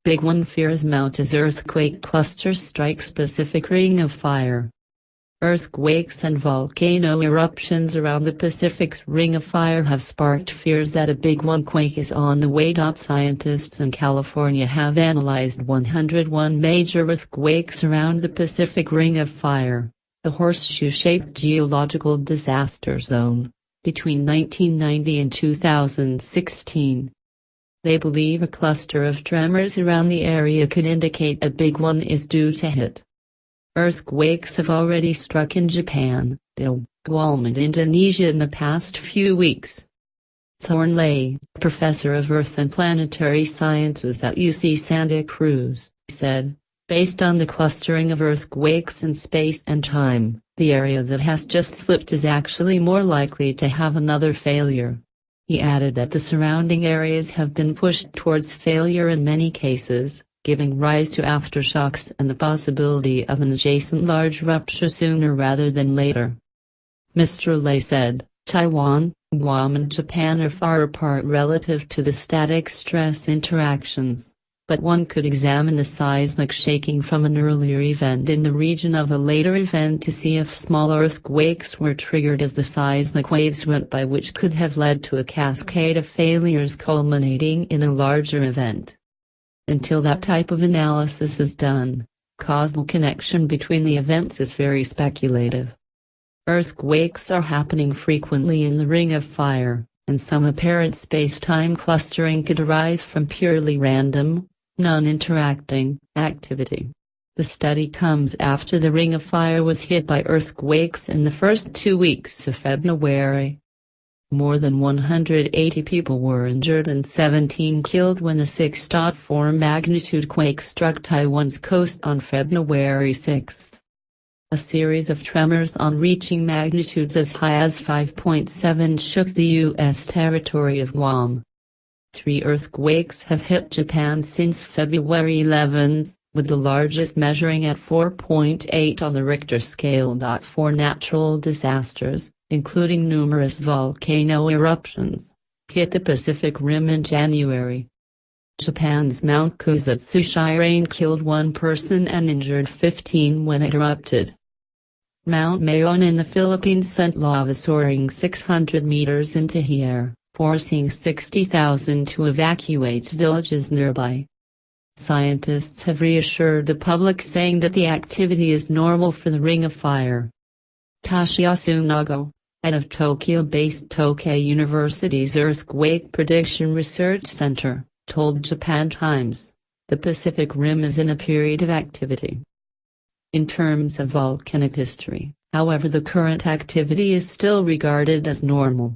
Big One fears Mount as earthquake cluster strikes Pacific Ring of Fire. Earthquakes and volcano eruptions around the Pacific Ring of Fire have sparked fears that a Big One quake is on the way. Scientists in California have analyzed 101 major earthquakes around the Pacific Ring of Fire, the horseshoe-shaped geological disaster zone, between 1990 and 2016. They believe a cluster of tremors around the area could indicate a Big One is due to hit. Earthquakes have already struck in Japan, Guam and Indonesia in the past few weeks. Thornley, professor of Earth and Planetary Sciences at UC Santa Cruz, said, based on the clustering of earthquakes in space and time, the area that has just slipped is actually more likely to have another failure. He added that the surrounding areas have been pushed towards failure in many cases, giving rise to aftershocks and the possibility of an adjacent large rupture sooner rather than later. Mr. Lay said, Taiwan, Guam and Japan are far apart relative to the static stress interactions, but one could examine the seismic shaking from an earlier event in the region of a later event to see if small earthquakes were triggered as the seismic waves went by, which could have led to a cascade of failures culminating in a larger event. Until that type of analysis is done, causal connection between the events is very speculative. Earthquakes are happening frequently in the Ring of Fire, and some apparent space-time clustering could arise from purely random, non-interacting activity. The study comes after the Ring of Fire was hit by earthquakes in the first 2 weeks of February. More than 180 people were injured and 17 killed when a 6.4 magnitude quake struck Taiwan's coast on February 6. A series of tremors on reaching magnitudes as high as 5.7 shook the U.S. territory of Guam. 3 earthquakes have hit Japan since February 11, with the largest measuring at 4.8 on the Richter scale. For natural disasters, including numerous volcano eruptions, hit the Pacific Rim in January. Japan's Mount Kusatsushirain killed 1 person and injured 15 when it erupted. Mount Mayon in the Philippines sent lava soaring 600 meters into the air, forcing 60,000 to evacuate villages nearby. Scientists have reassured the public, saying that the activity is normal for the Ring of Fire. Toshiyasu Nago, head of Tokyo-based Tokai University's Earthquake Prediction Research Center, told Japan Times, the Pacific Rim is in a period of activity. In terms of volcanic history, however, the current activity is still regarded as normal.